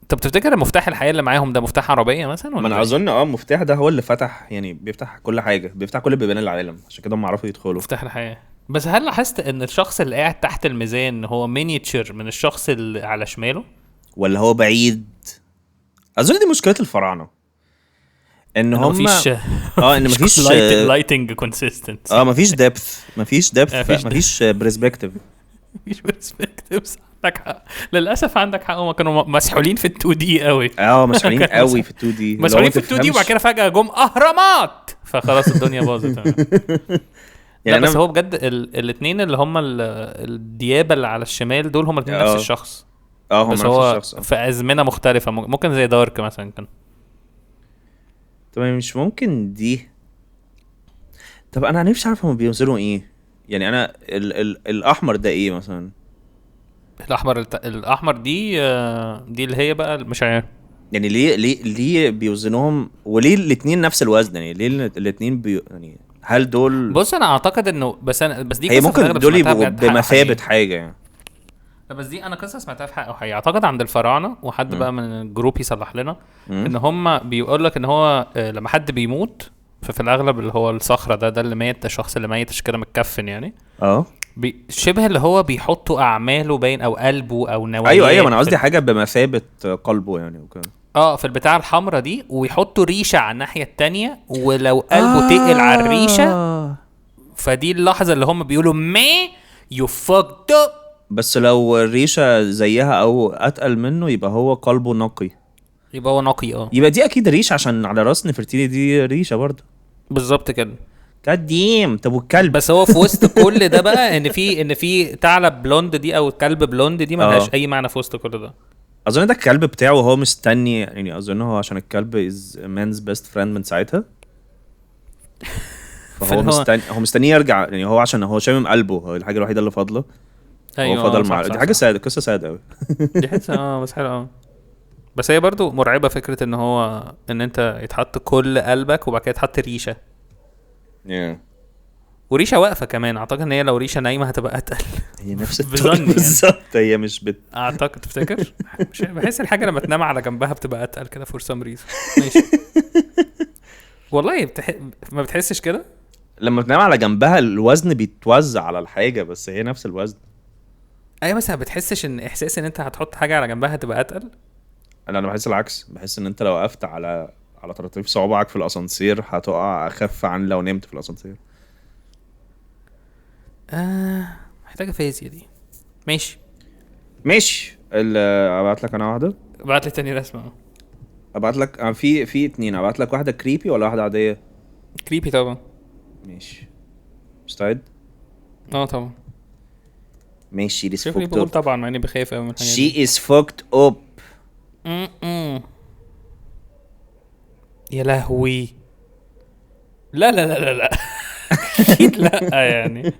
طب تفتكر المفتاح الحقيقي اللي معاهم ده مفتاح عربيه مثلا ولا؟ ما انا اظن المفتاح ده هو اللي فتح، يعني بيفتح كل حاجه، بيفتح كل بيبان العالم، عشان كده هم عرفوا يدخلوا. مفتاح الحقيقي. بس هل لاحظت ان الشخص اللي قاعد تحت الميزان هو مينيتشر من الشخص اللي على شماله، ولا هو بعيد؟ اظن دي مشكله الفراعنه، ان هم مفيش ان مفيش لايتنج كونسيستنت. مفيش ديبث، مفيش برسبكتيف. مفيش برسبكتيف. عندك حق للاسف، عندك حق. هم كانوا مسحولين في ال2 دي قوي. مسحولين قوي في ال2 دي، مسحولين في ال2 دي، وبعد كده فجاه جم اهرامات فخلاص الدنيا باظت. يعني بس هو بجد الاثنين اللي هم الديابه اللي على الشمال دول هم الاثنين نفس الشخص. هم بس هو في ازمنه مختلفه، ممكن زي دارك مثلا كان. طب مش ممكن دي؟ طب انا نفسي اعرف هم بيوصلوا ايه. يعني انا الاحمر ده ايه مثلا؟ الاحمر دي اللي هي بقى مش عارف يعني ليه بيوزنوهم، وليه الاثنين نفس الوزن؟ يعني ليه الاثنين يعني هل دول؟ بص انا اعتقد انه بس دي هي ممكن دول يبقوا بمثابه حاجه يعني. لا بس دي انا قصه سمعتها في حق او حقيقة. اعتقد عند الفراعنه وحد بقى من الجروب يصلح لنا ان هم بيقول لك ان هو لما حد بيموت ففي الاغلب اللي هو الصخره ده اللي ميت، الشخص اللي ميت عشان كده متكفن يعني شبه اللي هو بيحطوا اعماله باين او قلبه او نواياه. ايوه انا قصدي حاجه بمثابه قلبه يعني وكده. في البتاع الحمراء دي، ويحطوا ريشه على الناحيه التانية، ولو قلبه تقل على الريشه فدي اللحظه اللي هم بيقولوا you fucked up. بس لو الريشه زيها او اتقل منه يبقى هو قلبه نقي. يبقى هو نقي. يبقى دي اكيد ريشه، عشان على راس نفرتيتي دي ريشه برضه. بالظبط كده. قديم. طب والكلب؟ بس هو في وسط كل ده بقى ان في ثعلب بلوند دي او كلب بلوند دي ملهاش اي معنى في وسط كل ده. اظن ده الكلب بتاعه وهو مستني يعني، اظن هو عشان الكلب is man's best friend من ساعتها. فهو هو مستني يرجع يعني، هو عشان هو شامم قلبه، هو الحاجه الوحيده اللي فاضله. أيوة هو فضل مع دي حاجه سادة، قصه سادة قوي. دي حته بس حلوه. بس هي برضو مرعبه فكره ان هو ان انت يتحط كل قلبك وبعد كده يتحط ريشه. وريشه واقفه كمان. اعتقد ان هي لو ريشه نايمه هتبقى اتقل. هي نفس بالظبط. هي مش اعتقد تفتكر مش بحس الحاجه لما تنام على جنبها بتبقى اتقل كده فور سام ريزون. ماشي. والله ما بتحسش كده لما بتنام على جنبها الوزن بيتوزع على الحاجه، بس هي نفس الوزن. ايوه بس ما بتحسش ان احساس ان انت هتحط حاجه على جنبها هتبقى اتقل؟ انا بحس العكس، بحس ان انت لو وقفت على طراطيف صوابعك في الاسانسير هتقع اخف عن لو نمت في الاسانسير. محتاجه فيزياء دي. ماشي. ابعت لك انا واحده. ابعت لي تاني رسمه. ابعت لك في اتنين. ابعت لك واحده كريبي ولا واحده عاديه؟ كريبي طبعا. ماشي. مستعد؟ طبعا. ماشي. شوف لي بقول طبعا مع اني بخاف قوي من الحاجات دي. She is fucked up. يا لهوي. لا اكيد لا يعني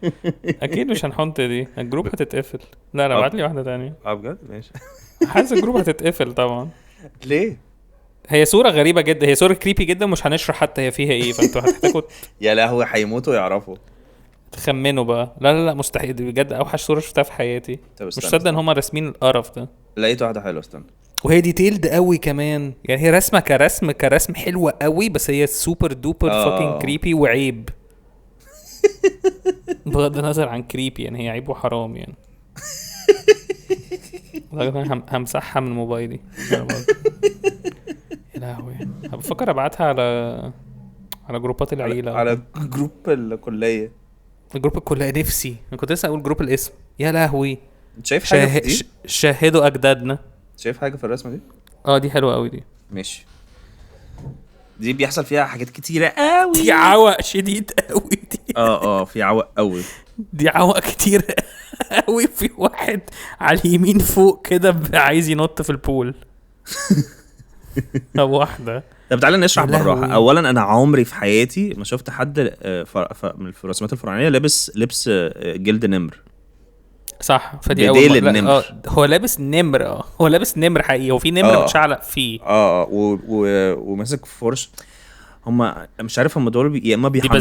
اكيد مش هنحط دي. الجروب هتتقفل. لا ابعت لي واحده تانية. بجد؟ ماشي. حاسس الجروب هتتقفل طبعا. ليه؟ هي صوره غريبه جدا، هي صوره كريبي جدا، مش هنشرح حتى هي فيها ايه، فانتوا هتحتاجوا يا لهوي هيموتوا يعرفوا تخمنوا بقى. لا مستحيل بجد. اوحش صوره شفتها في حياتي. مش صدق ان هم راسمين القرف ده. لقيت واحده حلوه. استنى. وهي ديتيلد قوي كمان يعني. هي رسمه كرسم حلوه قوي، بس هي سوبر دوبر فاكينج كريبي وعيب. بغض النظر عن كريبي يعني، هي عيب وحرام يعني. همسحها من موبايلي. يا لهوي. بفكر ابعتها على جروبات العيله. على جروب الكليه. الجروب الكليه نفسي. انا كنت لسه اقول جروب الاسم. يا لهوي. شايف حاجه دي؟ شاهدوا اجدادنا. شايف حاجه في الرسمه دي؟ دي حلوه قوي دي. ماشي. دي بيحصل فيها حاجات كتيره قوي. دي عوق شديد قوي دي. في عوق قوي. دي عوق كتير قوي. في واحد على اليمين فوق كده عايز ينط في البول. طب واحده. طب تعالى نشرح بالراحه. اولا انا عمري في حياتي ما شفت حد من الرسومات الفرعونيه لابس لبس جلد نمر. صح. فدي اول مرة. هو لابس نمر. هو لابس نمر حقيقي. وفي نمر متشعلق فيه. وماسك فرش. هم مش عارف هم دول يا اما بيحنطوه.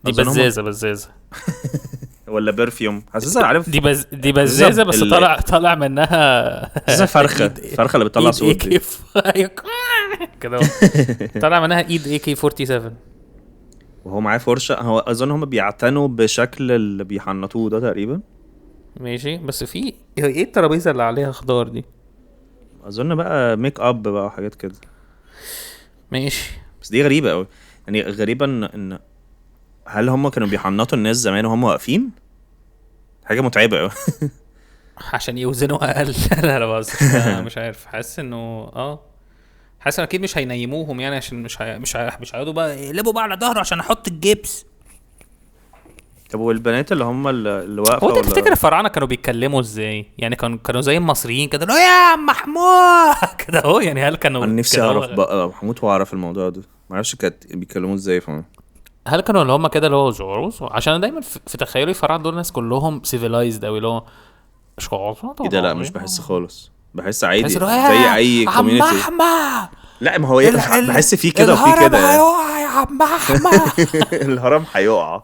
دي بزازه ولا برفيوم. حاسسها عارف. دي بزازه بس طالع منها فرخه اللي بتطلع صوت دي كده. طالع منها ايد AK-47 وهو معاه فرشه. هو اظن هم بيعتنوا بشكل اللي بيحنطوه ده تقريبا. ماشي. بس في ايه الترابيزه اللي عليها خضار دي؟ اظن بقى ميك اب بقى وحاجات كده. ماشي. بس دي غريبه قوي يعني. غريبه ان هل هم كانوا بيحنطوا الناس زمان وهم واقفين؟ حاجه متعبه قوي. عشان يوزنوا اقل. لا بس مش عارف. حاسس انه حاسس اكيد مش هينيموهم يعني، عشان مش هيقعدوا بقى يقلبوا بقى على ظهره عشان احط الجبس. طب والبنات اللي هم اللي واقفه؟ هو تفتكر الفراعنه كانوا بيتكلموا ازاي يعني؟ كانوا زي المصريين كده يا محمود كده اهو يعني. هل كانوا انا نفسي اعرف بقى محمود واعرف الموضوع ده. ما اعرفش كانت بيتكلموا ازاي. هل كانوا اللي هم كده اللي هو زوروس؟ عشان انا دايما في تخيلي الفراعنه دول الناس كلهم سيفيلايزد قوي اللي هو ايه ده. لا مش بحس خالص. بحس عادي زي اي كوميونتي. لا ما هو بحس فيه كده وفي الهرم كده. هيقع يا عم احمد. الهرم هيقع.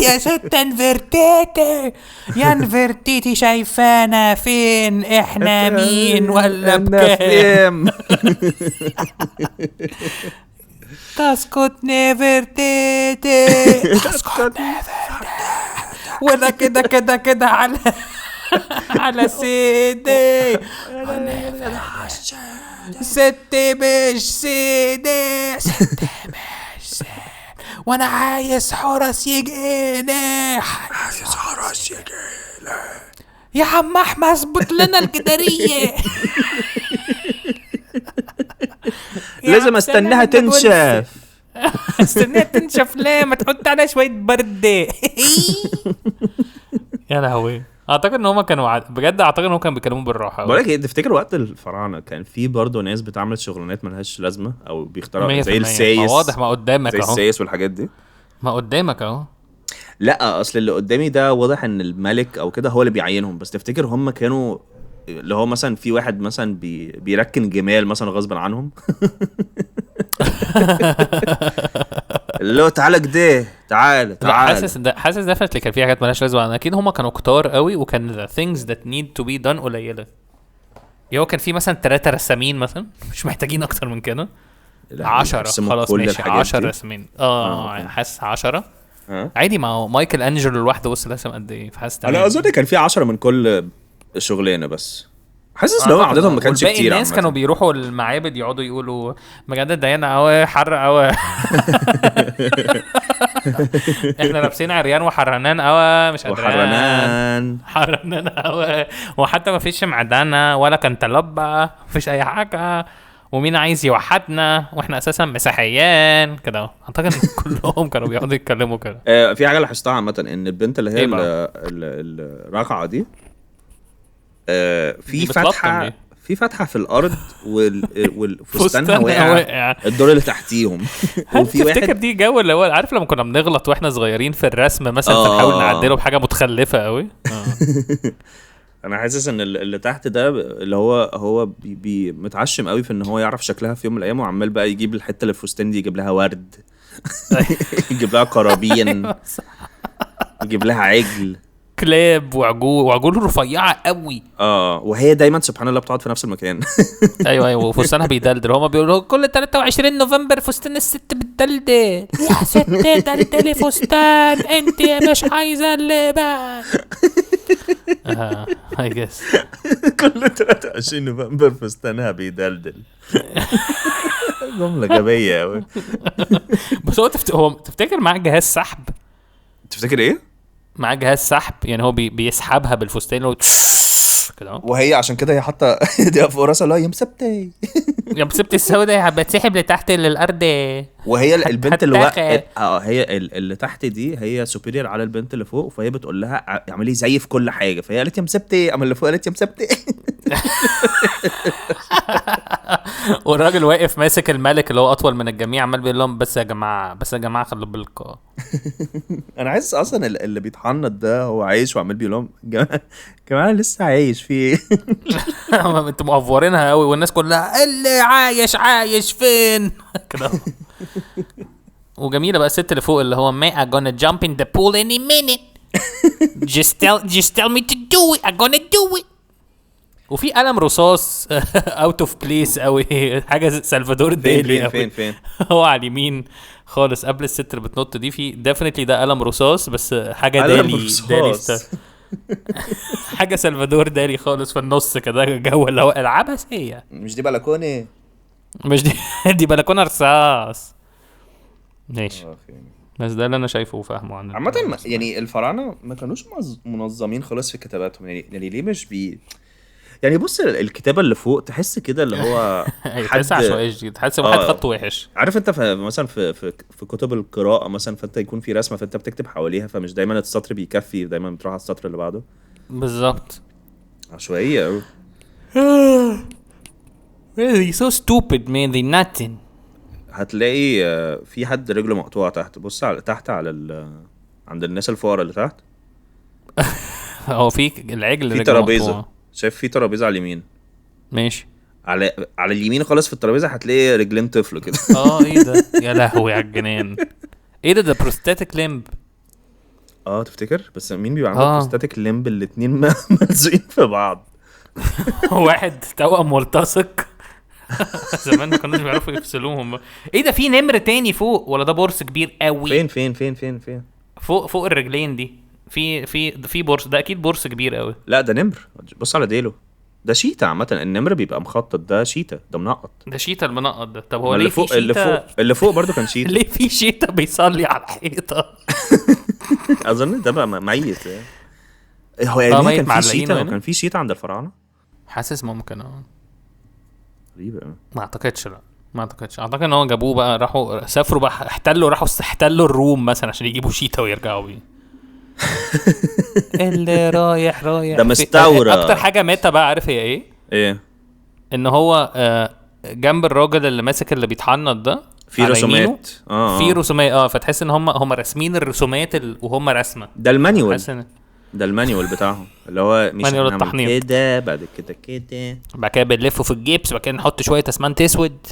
يا ست نفرتيتي، يا نفرتيتي شايفانا فين، احنا مين ولا بكام؟ تسكت نفرتيتي، تسكت نفرتيتي، ولا كده كده كده على على سيدي. ستي مش سيدي، ستي مش سيدي، وانا عايز حرس يجيني، عايز حرس يجيني يا عم احمد، اظبط لنا الجدارية. لازم استناها تنشف. استناها تنشف ليه؟ ما تحط عليها شوية برد. يا لهوي. اعتقد ان هما كانوا بجد اعتقد ان هما كانوا بيتكلموا بالراحه. بقول لك ايه، تفتكر وقت الفراعنه كان في برضه ناس بتعمل شغلانات ملهاش لازمه او بيخترعوا زي السايس؟ ما واضح، ما قدامك زي اهو، السايس والحاجات دي. ما قدامك اهو. لا اصل اللي قدامي ده واضح ان الملك او كده هو اللي بيعينهم، بس تفتكر هم كانوا اللي هو مثلا في واحد مثلا بيركن جمال مثلا غصب عنهم؟ اللي هو تعالى كده، تعالى. حاسس ده اللي كان فيه حاجات مالهاش لازمه. اكيد هما كانوا كتار قوي، وكان the things that need to be done قليله. هو كان في مثلا 3 رسامين مثلا، مش محتاجين اكتر من كده. 10 خلاص ماشي، 10 رسامين. حاسس 10 عادي. ما هو مايكل انجلو لوحده بص رسم قد ايه. فحاسس انا اظن كان في 10 من كل شغلانه، بس حاسس ان هو عادتهم ما كانش كتير. الناس كانوا بيروحوا المعابد يقعدوا يقولوا بجد ديانا او حر او احنا لابسين عريان وحرنان او مش قادرين حرنان او، وحتى ما فيش معدنه ولا كنتالوبه، ما فيش اي حاجه، ومين عايز يوحدنا واحنا اساسا مسيحيين كده. اعتقد كلهم كانوا بيقعدوا يتكلموا كده. في حاجه لاحظتها عامه، ان البنت اللي هي الراقعه دي في فتحه في الارض والفستانها واقع الدور اللي تحتيهم. وفي واحد تفتكر دي جو اللي هو عارف لما كنا بنغلط واحنا صغيرين في الرسم مثلا فنحاول نعدله بحاجه متخلفه قوي. انا حاسس ان اللي تحت ده اللي هو متعشم قوي في ان هو يعرف شكلها في يوم من الايام، وعمال بقى يجيب الحته اللي في الفستان دي يجيب لها ورد، يجيب لها قرابين، يجيب لها عجل، كلاب وعجول رفيعه قوي. وهي دايما سبحان الله بتقعد في نفس المكان. ايوه وفستانها بيدلدل. هما بيقولوا كل 23 نوفمبر فستان الست بتدلدل. يا ست دلدلي فستان، انت مش عايزه اللبان. I guess كل 23 نوفمبر فستانها بيدلدل. جمله غبيه قوي. بس هو تفتكر معاه جهاز سحب؟ تفتكر ايه معاه جهاز سحب؟ يعني هو بيسحبها بالفستان لو كده، وهي عشان كده هي حاطه دي فوق راسها. لا يا مسبتي، يا مسبتي السوداء بتسحب لتحت للارض. وهي البنت اللي هي اللي تحت دي هي سوبيريور على البنت اللي فوق، فهي بتقول لها اعملي زي في كل حاجه، فهي قالت يا مسبتي، اما اللي فوق قالت يا مسبتي. والراجل واقف ماسك الملك اللي هو اطول من الجميع، عمال بيقول لهم بس يا جماعه خلوا بالكم. انا عايز اصلا اللي بيتحنط ده هو عايش وعمال بيقول لهم جماعه لسه عايش في انتوا مقفورينها قوي، والناس كلها اللي عايش فين كده. وجميله بقى الست اللي فوق اللي هو I'm gonna jump in the pool any minute. just tell me to do it. I'm gonna do it. وفي قلم رصاص اوت اوف بليس قوي، حاجه سلفادور دالي. فين هو على اليمين خالص قبل الست اللي بتنط دي، في ديفينتلي ده قلم رصاص، بس حاجه دالي حاجه سلفادور دالي خالص في النص كده، جو اللي هو العبثيه. مش دي بلكونه، مش دي بلكونه رصاص. ماشي. بس ده اللي انا شايفه وفاهمه عن عامه. يعني الفراعنه ما كانوش منظمين خالص في كتاباتهم. يعني ليه مش يعني بص الكتابه اللي فوق تحس كده اللي هو حد عشوائي، تحس واحد خطه وحش. عارف انت مثلا في كتب القراءه مثلا، فانت يكون في رسمه فانت بتكتب حواليها، فمش دايما السطر بيكفي، دايما بتروح على السطر اللي بعده. بالظبط. عشوائيه قوي. really so stupid man, they nothing. هتلاقي في حد رجله مقطوعه تحت. بص على تحت على عند الناس الفقراء اللي تحت. هو في العجل في ترابيزه، شايف في ترابيزه على اليمين. ماشي. على اليمين خالص في الترابيزه هتلاقي رجلين طفل كده. ايه ده يا لهوي على الجنان. ايه ده بروستاتيك ليمب. تفتكر بس مين بيبقى عنده بروستاتيك ليمب الاتنين ملزوقين في بعض؟ واحد توأم ملتصق. زمان ما كانوش بيعرفوا يفصلوهم. ايه ده في نمر تاني فوق ولا ده بورس كبير قوي؟ فين فوق الرجلين دي في بورس. ده اكيد بورس كبير قوي. لا ده نمر، بص على ديله. ده شيتا عامه. النمر بيبقى مخطط، ده شيتا، ده منقط. ده شيتا المنقط ده. طب هو اللي ليه فوق في شيتا؟ اللي فوق برضو كان شيتا. ليه في شيتا بيصلي على الحيطه؟ اظن ده بقى ميت يعني. هو يعني كان في شيتا وكان في شيتا عند الفراعنه. حاسس ممكن غريبه. ما اعتقدش. لا ما اعتقدش. اعتقد ان هو جابوه بقى، راحوا سافروا بقى، احتلوا الروم مثلا عشان يجيبوا شيتا ويرجعوا بيه. اللي رايح ده مستورد. اكتر حاجه ميتا بقى عارف هي ايه؟ ان هو جنب الراجل اللي ماسك اللي بيتحنط ده في رسومات. في رسومات. فتحس ان هم راسمين الرسومات وهم رسمه. ده المانيوال. ده المانيوال بتاعهم اللي هو مش هنعمل كده بعد كده بعد كده بنلفه في الجيبس، بعد كده نحط شويه اسمنت اسود.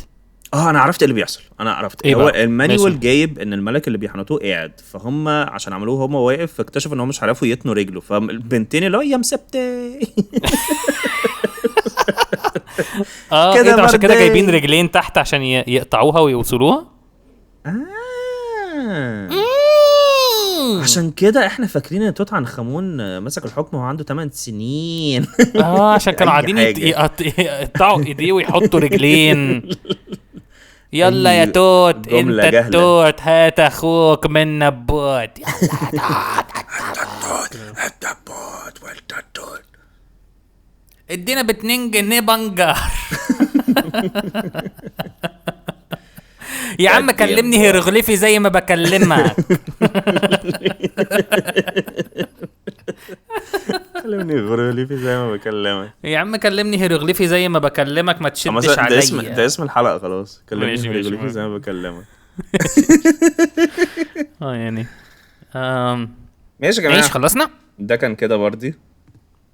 انا عرفت اللي بيحصل. انا عرفت إيه هو المانيوال جايب ان الملك اللي بيحنطوه قاعد، فهم عشان عملوه هم واقف فاكتشفوا ان هم مش عارفوا يتنوا رجله، فالبنتين اللي هو يا مسبتي كده عشان كده جايبين رجلين تحت عشان يقطعوها ويوصلوها. عشان كده احنا فاكرين ان توت عنخ امون مسك الحكم وهو عنده 8 سنين. عشان كانوا قاعدين يقطعوا ايديه ويحطوا رجلين. يلا يا توت انت توت، هات اخوك من نبوت. ادينا ب2 جنيه بنجر. يا عم كلمني هيروغليفي زي ما بكلمك. كلمني هيروغليفي زي ما بكلمك. يا عم كلمني هيروغليفي زي ما بكلمك، ما تشدش عليا. ده اسم الحلقة خلاص. كلمني هيروغليفي زي ما بكلمك. يعني ماشي يا جماعة. ماشي خلصنا. ده كان كده بردي.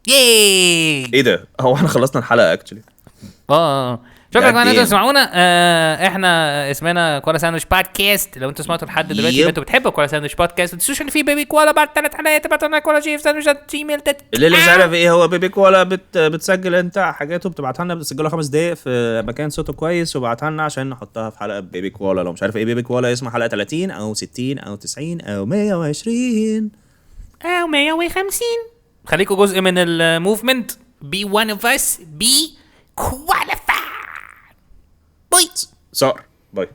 ايه ده هو احنا خلصنا الحلقة اكتشلي. شكرا كمان انتوا تسمعونا. احنا اسمنا كولا ساندويتش بودكاست. لو انتوا سمعتوا لحد دلوقتي انتوا بتحبوا كولا ساندويتش بودكاست، ما تنسوش ان في بيبي كولا بعد 3 حلقات ابعتوا لنا كولا شيف ساندويتش@gmail.com. اللي مش عارف ايه هو بيبي كولا، بتسجل انت حاجاته بتبعتها لنا، بتسجلها 5 دقايق في مكان صوته كويس وبعتها لنا عشان نحطها في حلقه بيبي كولا. لو مش عارف ايه بيبي كولا، اسمها حلقه 30 او 60 او 90 او 120 او 150. خليكوا جزء من الموفمنت. be one of us. be qualified. باي صار باي.